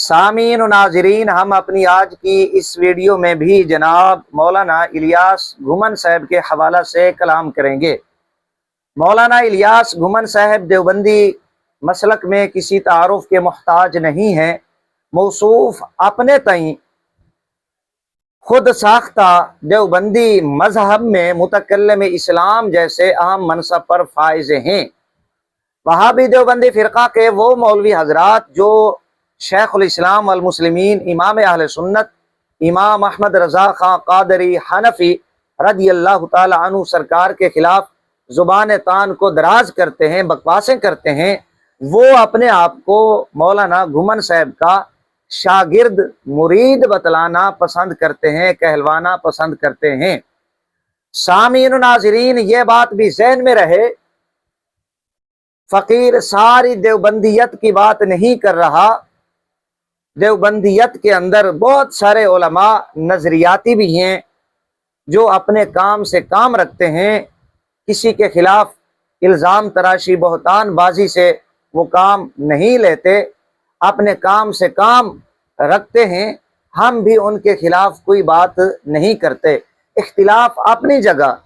सामीन और नाजरीन, हम अपनी आज की इस वीडियो में भी जनाब मौलाना इलियास घुमन साहब के हवाला से कलाम करेंगे। मौलाना इलियास घुमन साहब देवबंदी मसलक में किसी तारुफ के मोहताज नहीं हैं। मौसूफ अपने तई खुद साख्ता देवबंदी मजहब में मुतकल्लिम इस्लाम जैसे अहम मनसब पर फाइज हैं। वहाबी देवबंदी फ़िरक़ा के वो मौलवी हजरात जो शेखुल इस्लाम वल मुस्लिमीन इमाम अहले सुन्नत इमाम अहमद रज़ा खां क़ादरी हनफी रदियल्लाहु ताला अन्हु सरकार के खिलाफ ज़ुबान तान को दराज करते हैं, बकवासें करते हैं, वो अपने आप को मौलाना घुमन साहब का शागिर्द मुरीद बतलाना पसंद करते हैं, कहलवाना पसंद करते हैं। सामीन नाजरीन, ये बात भी ज़हन में रहे, फ़कीर सारी देवबंदियत की बात नहीं कर रहा। देवबंदियत के अंदर बहुत सारे उलमा नजरियाती भी हैं जो अपने काम से काम रखते हैं, किसी के खिलाफ इल्ज़ाम तराशी बहतान बाजी से वो काम नहीं लेते, अपने काम से काम रखते हैं। हम भी उनके खिलाफ कोई बात नहीं करते। इख्तिलाफ अपनी जगह,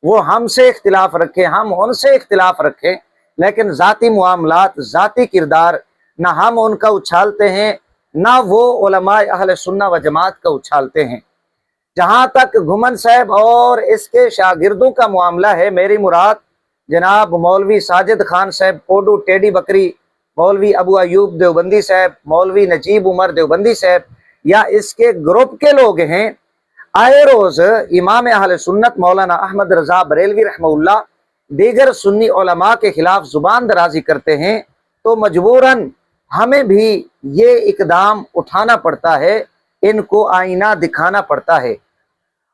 वो हमसे इख्तिलाफ रखें, हम उनसे इख्तिलाफ रखें, लेकिन ज़ाती मुआमलात, ज़ाती किरदार ना हम उनका उछालते हैं, ना वो उलमा अहले सुन्ना व जमात का उछालते हैं। जहाँ तक घुमन साहब और इसके शागिर्दों का मामला है, मेरी मुराद जनाब मौलवी साजिद खान साहब पोडू टेडी बकरी, मौलवी अबू अयूब देवबंदी साहब, मौलवी नजीब उमर देवबंदी साहब या इसके ग्रुप के लोग हैं। आए रोज़ इमाम अहले सुन्नत मौलाना अहमद रज़ा बरेलवी रहमहुल्लाह दीगर सुन्नी उलमा के खिलाफ जुबान दराजी करते हैं, तो मजबूरन हमें भी ये इकदाम उठाना पड़ता है, इनको आईना दिखाना पड़ता है।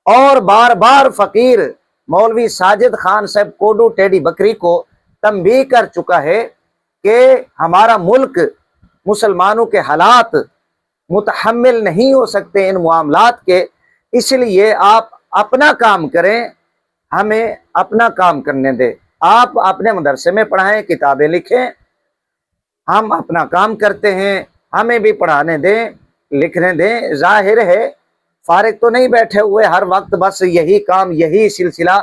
और बार बार फ़कीर मौलवी साजिद खान साहब कोडू टेडी बकरी को तंबीह कर चुका है कि हमारा मुल्क मुसलमानों के हालात मुतहम्मिल नहीं हो सकते इन मामलात के, इसलिए आप अपना काम करें, हमें अपना काम करने दें। आप अपने मदरसे में पढ़ाएं, किताबें लिखें, हम अपना काम करते हैं, हमें भी पढ़ाने दें, लिखने दें। जाहिर है फारिग तो नहीं बैठे हुए, हर वक्त बस यही काम, यही सिलसिला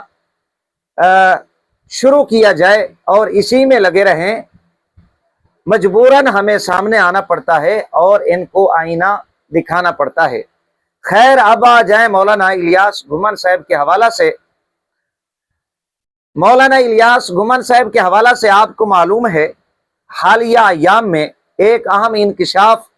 शुरू किया जाए और इसी में लगे रहें। मजबूरन हमें सामने आना पड़ता है और इनको आईना दिखाना पड़ता है। खैर, अब आ जाए मौलाना इलियास घुमन साहब के हवाला से। मौलाना इलियास घुमन साहब के हवाला से आपको मालूम है, हालिया अय्याम में एक अहम इंकिशाफ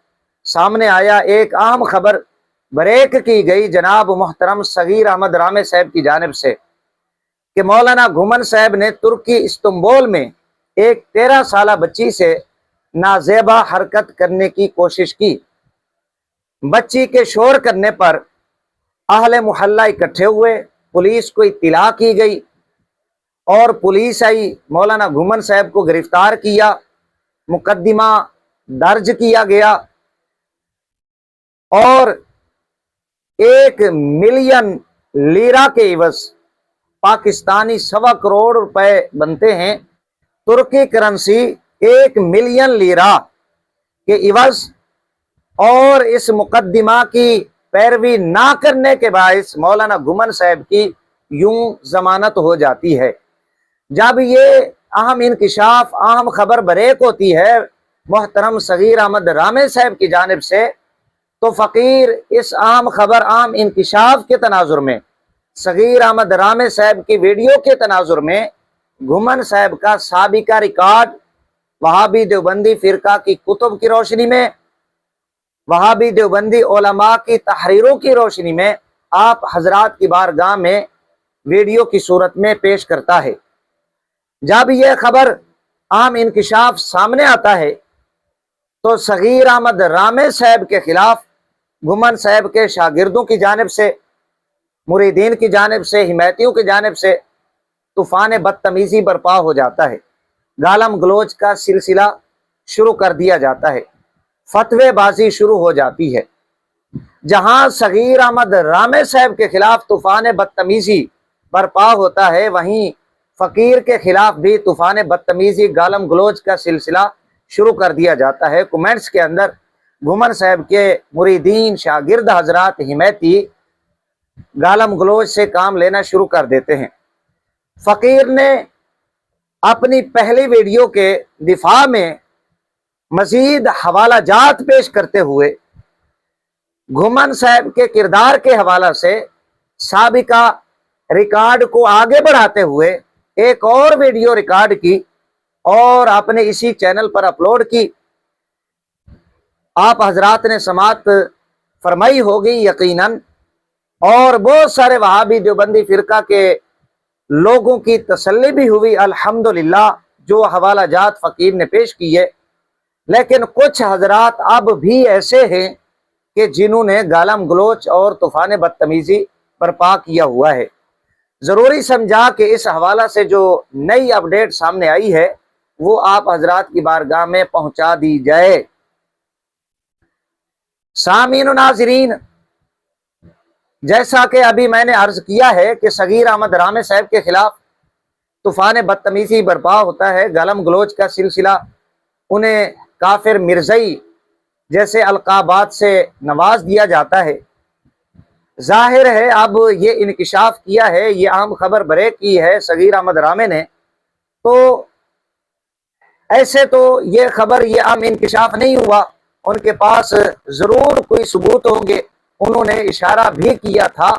सामने आया, एक अहम खबर ब्रेक की गई जनाब मोहतरम सगीर अहमद रामे साहब की जानिब से कि मौलाना घुमन साहब ने तुर्की इस्तंबुल में एक 13 साला बच्ची से नाजेबा हरकत करने की कोशिश की। बच्ची के शोर करने पर अहले मोहल्ला इकट्ठे हुए, पुलिस को इत्तिला की गई और पुलिस आई, मौलाना घुमन साहब को गिरफ्तार किया, मुकदमा दर्ज किया गया और 1 मिलियन लीरा के इवज पाकिस्तानी 1.25 करोड़ रुपए बनते हैं। तुर्की करेंसी 1 मिलियन लीरा के इवज, और इस मुकदमा की पैरवी ना करने के बायस मौलाना घुमन साहब की यूं जमानत हो जाती है। जब ये अहम इंकिशाफ, अहम खबर ब्रेक होती है मोहतरम सगीर अहमद रामे साहब की जानिब से, तो फ़कीर इस अहम खबर, अहम इंकिशाफ के तनाजुर में, सगीर अहमद रामे साहब की वीडियो के तनाजुर में घुमन साहब का साबिका रिकॉर्ड वहाबी देवबंदी फ़िरक़ा की कुतुब की रोशनी में, वहाबी देवबंदी उलमा की तहरीरों की रोशनी में आप हजरात की बारगाह में वीडियो की सूरत में पेश करता है। जब यह खबर आम इंकिशाफ सामने आता है तो सगीर अहमद रामे साहब के खिलाफ घुमन साहब के शागिर्दों की जानिब से, मुरीदीन की जानिब से, हिमायतियों की जानिब से तूफ़ान बदतमीज़ी बर्पा हो जाता है। गालम गलोच का सिलसिला शुरू कर दिया जाता है, फतवेबाजी शुरू हो जाती है। जहां सगीर अहमद रामे साहब के खिलाफ तूफ़ान बदतमीज़ी बर्पा होता है, वहीं फ़कीर के खिलाफ भी तूफ़ान बदतमीज़ी, गालम गलोच का सिलसिला शुरू कर दिया जाता है। कमेंट्स के अंदर घुमन साहब के मुरीदीन शागिर्द हजरात हिमैती गालम गलोच से काम लेना शुरू कर देते हैं। फ़कीर ने अपनी पहली वीडियो के दिफा में मजीद हवाला जात पेश करते हुए घुमन साहब के किरदार के हवाला से साबिका रिकॉर्ड को आगे बढ़ाते हुए एक और वीडियो रिकॉर्ड की और अपने इसी चैनल पर अपलोड की। आप हजरात ने समात फरमाई होगी यकीनन, और बहुत सारे वहाबी देवबंदी फिरका के लोगों की तसल्ली भी हुई अल्हम्दुलिल्लाह जो हवाला जात फ़कीर ने पेश की है। लेकिन कुछ हजरात अब भी ऐसे हैं कि जिन्होंने गालम गलोच और तूफान बदतमीजी बर्पा किया हुआ है। ज़रूरी समझा कि इस हवाला से जो नई अपडेट सामने आई है वो आप हजरात की बारगाह में पहुंचा दी जाए। सामीन नाज़रीन, जैसा कि अभी मैंने अर्ज किया है कि सगीर अहमद रामे साहब के खिलाफ तूफान बदतमीजी बर्पा होता है, गालम गलोच का सिलसिला, उन्हें काफिर मिर्जई जैसे अलकाबात से नवाज दिया जाता है। जाहिर है अब ये इंकिशाफ किया है, ये आम खबर बरे की है सगीर अहमद रामे ने, तो ऐसे तो ये खबर ये आम इंकिशाफ नहीं हुआ, उनके पास ज़रूर कोई सबूत होंगे। उन्होंने इशारा भी किया था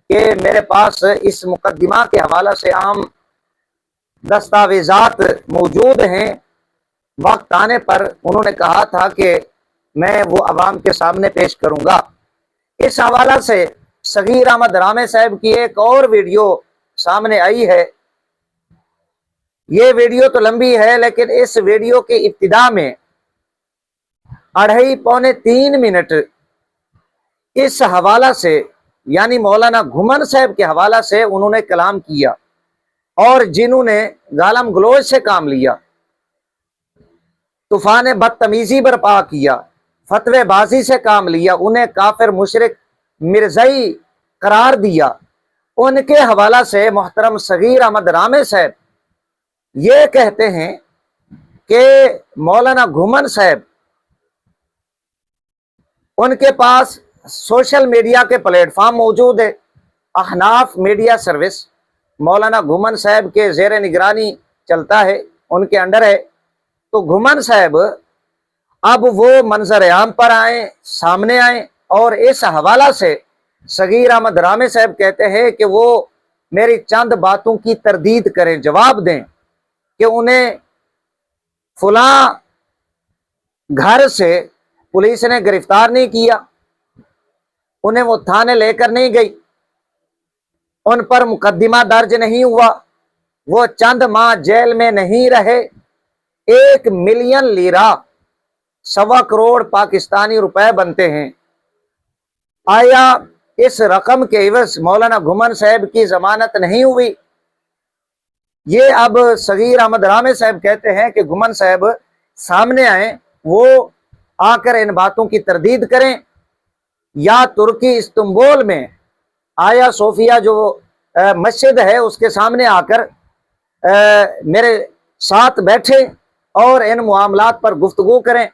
कि मेरे पास इस मुकदमा के हवाला से आम दस्तावेजात मौजूद हैं। वक्त आने पर उन्होंने कहा था कि मैं वो अवाम के सामने पेश करूंगा। इस हवाला से सगीर अहमद रामे साहब की एक और वीडियो सामने आई है। ये वीडियो तो लंबी है, लेकिन इस वीडियो के इब्तिदा में 2.5-3 मिनट इस हवाला से यानी मौलाना घुमन साहब के हवाला से उन्होंने कलाम किया, और जिन्होंने गालम गलोच से काम लिया, तूफान बदतमीजी बर्पा किया, फतवेबाजी से काम लिया, उन्हें काफिर मुशरिक मिर्जई करार दिया, उनके हवाला से मोहतरम सगीर अहमद रामे साहब ये कहते हैं कि मौलाना घुमन साहब, उनके पास सोशल मीडिया के प्लेटफॉर्म मौजूद है। अहनाफ मीडिया सर्विस मौलाना घुमन साहब के ज़ेर निगरानी चलता है, उनके अंडर है। तो घुमन साहब अब वो मंजर आम पर आए, सामने आए, और इस हवाला से सगीर अहमद रामे साहब कहते हैं कि वो मेरी चंद बातों की तरदीद करें, जवाब दें कि उन्हें फुला घर से पुलिस ने गिरफ्तार नहीं किया, उन्हें वो थाने लेकर नहीं गई, उन पर मुकदमा दर्ज नहीं हुआ, वो चंद माह जेल में नहीं रहे, 1 मिलियन लीरा 1.25 करोड़ पाकिस्तानी रुपए बनते हैं। आया इस रकम के एवज मौलाना घुमन साहब की जमानत नहीं हुई? ये अब सगीर अहमद रामे साहब कहते हैं कि घुमन साहब सामने आए, वो आकर इन बातों की तरदीद करें, या तुर्की इस्तंबुल में आया सोफिया जो मस्जिद है उसके सामने आकर मेरे साथ बैठे और इन मामलात पर गुफ्तगू करें।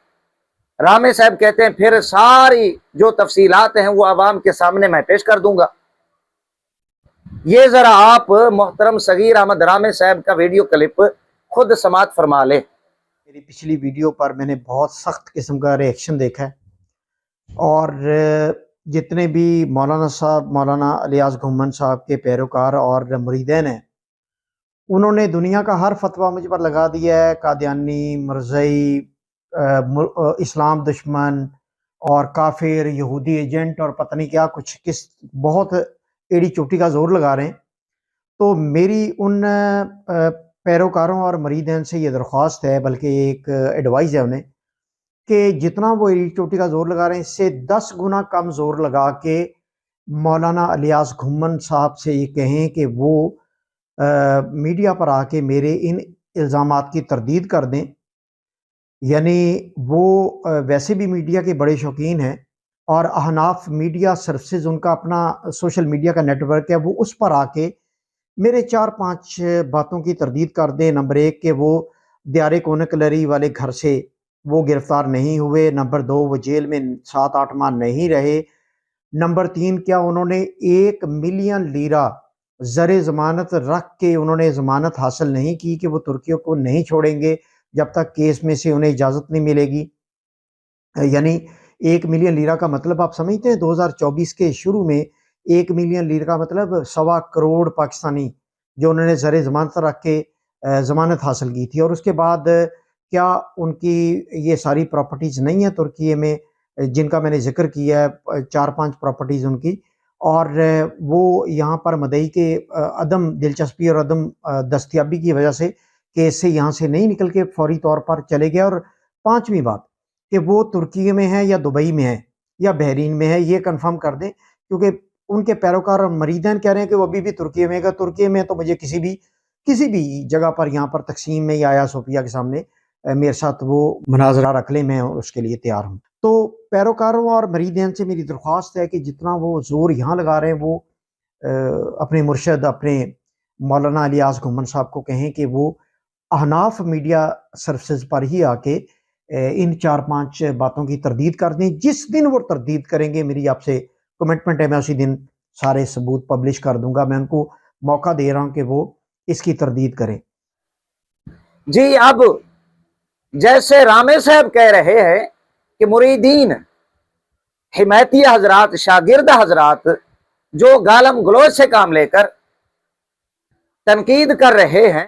रामे साहब कहते हैं फिर सारी जो तफसीलात हैं वो आवाम के सामने मैं पेश कर दूंगा। ये जरा आप मोहतरम सगीर अहमद रामे साहब का वीडियो क्लिप खुद समात फरमा ले। मेरी पिछली वीडियो पर मैंने बहुत सख्त किस्म का रिएक्शन देखा है, और जितने भी मौलाना साहब, मौलाना इलियास घुमन साहब के पैरोकार और मुरीदैन हैं, उन्होंने दुनिया का हर फतवा मुझ पर लगा दिया है। कादियानी, मरज़ई, इस्लाम दुश्मन और काफिर, यहूदी एजेंट और पता नहीं क्या कुछ, किस बहुत एड़ी चोटी का जोर लगा रहे हैं। तो मेरी उन पैरोकारों और मुरीदैन से ये दरख्वास्त है, बल्कि एक एडवाइस है उन्हें, कि जितना वो एड़ी चोटी का जोर लगा रहे हैं इससे 10 गुना कम जोर लगा के मौलाना इलियास घुमन साहब से ये कहें कि वो मीडिया पर आके मेरे इन इल्ज़ामात की तरदीद कर दें। यानी वो वैसे भी मीडिया के बड़े शौकीन हैं, और अहनाफ मीडिया सर्विसेज उनका अपना सोशल मीडिया का नेटवर्क है, वो उस पर आके मेरे 4-5 बातों की तरदीद कर दें। नंबर 1 कि वो दियारे कोनकलरी वाले घर से وہ گرفتار نہیں ہوئے، نمبر 2 وہ جیل میں 7-8 ماہ نہیں رہے، نمبر 3 کیا انہوں نے 1 ملین لیرہ زر ضمانت رکھ کے انہوں نے ضمانت حاصل نہیں کی کہ وہ ترکیوں کو نہیں چھوڑیں گے جب تک کیس میں سے انہیں اجازت نہیں ملے گی۔ یعنی 1 ملین لیرہ کا مطلب آپ سمجھتے ہیں 2024 کے شروع میں 1 ملین لیرہ کا مطلب 1.25 کروڑ پاکستانی جو انہوں نے زر ضمانت رکھ کے ضمانت حاصل کی تھی۔ اور اس کے بعد کیا ان کی یہ ساری پراپرٹیز نہیں ہیں ترکی میں جن کا میں نے ذکر کیا ہے، 4-5 پراپرٹیز ان کی، اور وہ یہاں پر مدعی کے عدم دلچسپی اور عدم دستیابی کی وجہ سے کیس سے یہاں سے نہیں نکل کے فوری طور پر چلے گئے۔ اور 5ویں بات کہ وہ ترکی میں ہے یا دبئی میں ہے یا بحرین میں ہے، یہ کنفرم کر دیں، کیونکہ ان کے پیروکار اور مریدین کہہ رہے ہیں کہ وہ ابھی بھی ترکی میں ہے۔ ترکی میں تو مجھے کسی بھی جگہ پر یہاں پر تقسیم میں یا آیا صوفیہ کے سامنے میرے ساتھ وہ مناظرہ رکھ لیں، میں اس کے لیے تیار ہوں۔ تو پیروکاروں اور مریدین سے میری درخواست ہے کہ جتنا وہ زور یہاں لگا رہے ہیں وہ اپنے مرشد اپنے مولانا الیاس گھمن صاحب کو کہیں کہ وہ احناف میڈیا سروسز پر ہی آ کے ان 4-5 باتوں کی تردید کر دیں۔ جس دن وہ تردید کریں گے، میری آپ سے کمٹمنٹ ہے، میں اسی دن سارے ثبوت پبلش کر دوں گا۔ میں ان کو موقع دے رہا ہوں کہ وہ اس کی تردید کریں۔ جی، اب جیسے رامے صاحب کہہ رہے ہیں کہ مریدین حمایتی حضرات شاگرد حضرات جو گالم گلوچ سے کام لے کر تنقید کر رہے ہیں،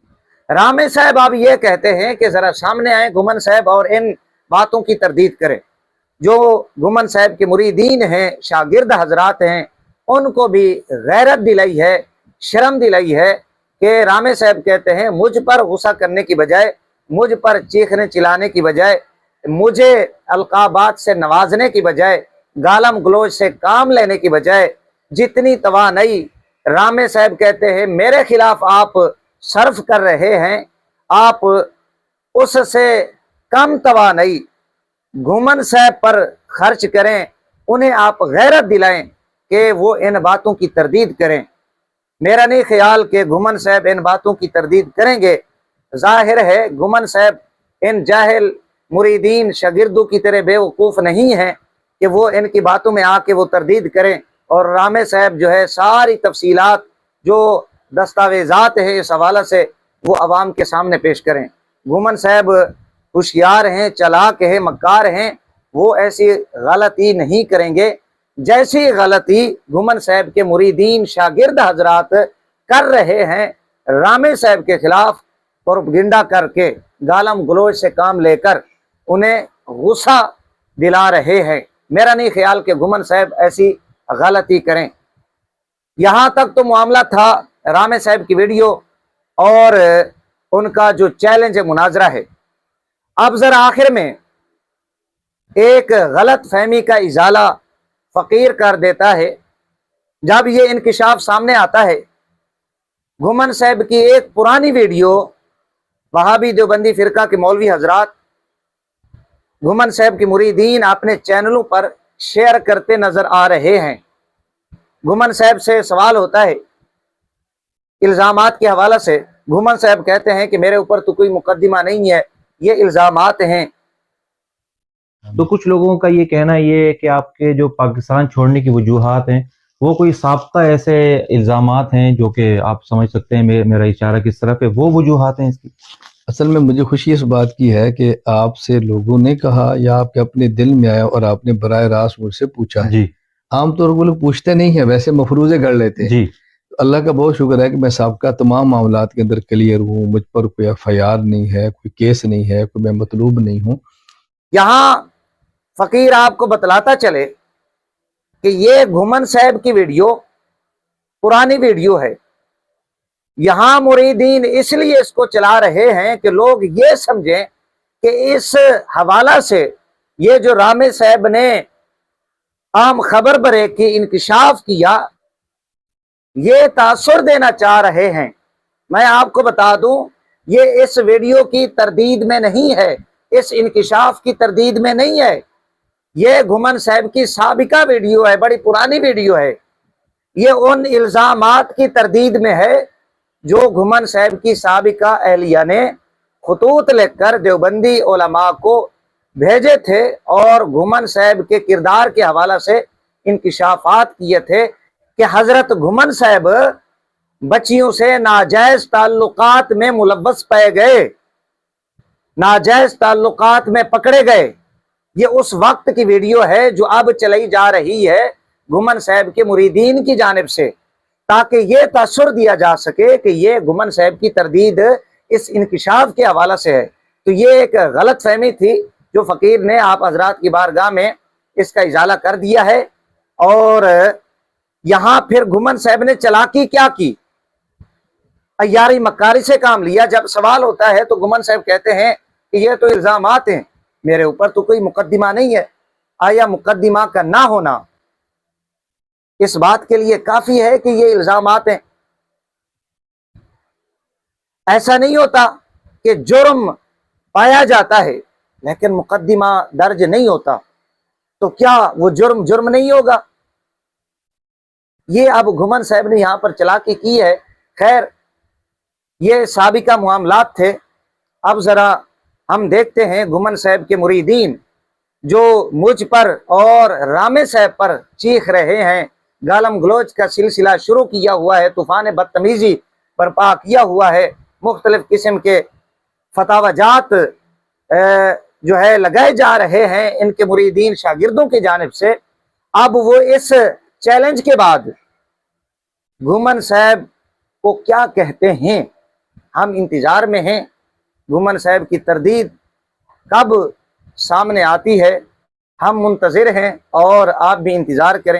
رامے صاحب اب یہ کہتے ہیں کہ ذرا سامنے آئیں گھمن صاحب اور ان باتوں کی تردید کریں۔ جو گھمن صاحب کے مریدین ہیں، شاگرد حضرات ہیں، ان کو بھی غیرت دلائی ہے، شرم دلائی ہے کہ رامے صاحب کہتے ہیں مجھ پر غصہ کرنے کی بجائے، مجھ پر چیخنے چلانے کی بجائے، مجھے القابات سے نوازنے کی بجائے، گالم گلوچ سے کام لینے کی بجائے جتنی توانائی رامے صاحب کہتے ہیں میرے خلاف آپ صرف کر رہے ہیں، آپ اس سے کم توانائی گھمن صاحب پر خرچ کریں، انہیں آپ غیرت دلائیں کہ وہ ان باتوں کی تردید کریں۔ میرا نہیں خیال کہ گھمن صاحب ان باتوں کی تردید کریں گے۔ ظاہر ہے گھمن صاحب ان جاہل مریدین شاگردوں کی طرح بے وقوف نہیں ہیں کہ وہ ان کی باتوں میں آ کے وہ تردید کریں، اور رامے صاحب جو ہے ساری تفصیلات جو دستاویزات ہیں اس حوالے سے وہ عوام کے سامنے پیش کریں۔ گھمن صاحب ہوشیار ہیں، چلاک ہیں، مکار ہیں، وہ ایسی غلطی نہیں کریں گے جیسی غلطی گھمن صاحب کے مریدین شاگرد حضرات کر رہے ہیں، رامے صاحب کے خلاف پروپیگنڈا کر کے گالم گلوچ سے کام لے کر انہیں غصہ دلا رہے ہیں۔ میرا نہیں خیال کہ گھمن صاحب ایسی غلطی کریں۔ یہاں تک تو معاملہ تھا رامے صاحب کی ویڈیو اور ان کا جو چیلنج مناظرہ ہے۔ اب ذرا آخر میں ایک غلط فہمی کا ازالہ فقیر کر دیتا ہے۔ جب یہ انکشاف سامنے آتا ہے، گھمن صاحب کی ایک پرانی ویڈیو وہابی دیوبندی فرقہ کے مولوی حضرات گھمن صاحب کی مریدین اپنے چینلوں پر شیئر کرتے نظر آ رہے ہیں۔ گھمن صاحب سے سوال ہوتا ہے الزامات کے حوالے سے، گھمن صاحب کہتے ہیں کہ میرے اوپر تو کوئی مقدمہ نہیں ہے، یہ الزامات ہیں۔ تو کچھ لوگوں کا یہ کہنا یہ ہے کہ آپ کے جو پاکستان چھوڑنے کی وجوہات ہیں وہ کوئی سابقہ ایسے الزامات ہیں جو کہ آپ سمجھ سکتے ہیں میرا اشارہ کس طرف ہے، وہ وجوہات ہیں اس کی؟ اصل میں مجھے خوشی اس بات کی ہے کہ آپ سے لوگوں نے کہا یا آپ کے اپنے دل میں آیا اور آپ نے براہ راست مجھ سے پوچھا ہے۔ جی، عام طور پر لوگ پوچھتے نہیں ہیں، ویسے مفروضے گڑھ لیتے ہیں۔ جی، اللہ کا بہت شکر ہے کہ میں سابقہ تمام معاملات کے اندر کلیئر ہوں، مجھ پر کوئی ایف آئی آر نہیں ہے، کوئی کیس نہیں ہے، کوئی میں مطلوب نہیں ہوں۔ یہاں فقیر آپ کو بتلاتا چلے کہ یہ گھمن صاحب کی ویڈیو پرانی ویڈیو ہے۔ یہاں مریدین اس لیے اس کو چلا رہے ہیں کہ لوگ یہ سمجھیں کہ اس حوالہ سے یہ جو رامے صاحب نے عام خبر بریک کی انکشاف کیا، یہ تاثر دینا چاہ رہے ہیں۔ میں آپ کو بتا دوں یہ اس ویڈیو کی تردید میں نہیں ہے، اس انکشاف کی تردید میں نہیں ہے، یہ گھمن صاحب کی سابقہ ویڈیو ہے، بڑی پرانی ویڈیو ہے۔ یہ ان الزامات کی تردید میں ہے جو گھمن صاحب کی سابقہ اہلیہ نے خطوط لکھ کر دیوبندی علماء کو भेजे थे और घुमन साहब के किरदार के हवाला से इंकिशाफात किए थे कि हजरत घुमन साहब बच्चियों से नाजायज ताल्लुकात में मुलव्वस पाए गए, नाजायज ताल्लुकात में पकड़े गए। ये उस वक्त की वीडियो है जो अब चलाई जा रही है घुमन साहब के मुरीदीन की जानिब से, ताकि ये तासुर दिया जा सके कि ये घुमन साहब की तरदीद इस इंकिशाफ के हवाला से है। तो ये एक गलत फहमी थी जो फ़कीर ने आप हजरात की बारगाह में इसका इजाला कर दिया है। और यहाँ फिर घुमन साहब ने चालाकी क्या की, अय्यारी मक्कारी से काम लिया। जब सवाल होता है तो घुमन साहब कहते हैं कि ये तो इल्ज़ामात हैं, मेरे ऊपर तो कोई मुकदमा नहीं है। आया मुकदमा का ना होना इस बात के लिए काफ़ी है कि ये इल्ज़ामात हैं? ऐसा नहीं होता कि जुर्म पाया जाता है लेकिन मुकदमा दर्ज नहीं होता, तो क्या वो जुर्म नहीं होगा? ये अब घुमन साहब ने यहाँ पर चालाकी की है। खैर, ये साबिका मामलात थे। अब ज़रा हम देखते हैं घुमन साहब के मुरीदीन जो मुझ पर और रामे साहब पर चीख रहे हैं, गालम गलोच का सिलसिला शुरू किया हुआ है, तूफ़ान बदतमीज़ी बर्पा किया हुआ है, मुख्तलिफ किस्म के फतावाजात जो है लगाए जा रहे हैं इनके मुरीदीन शागिर्दों की जानिब से। अब वो इस चैलेंज के बाद घुमन साहब को क्या कहते हैं, हम इंतज़ार में हैं। घुमन साहब की तरदीद कब सामने आती है, हम मुंतज़िर हैं और आप भी इंतज़ार करें।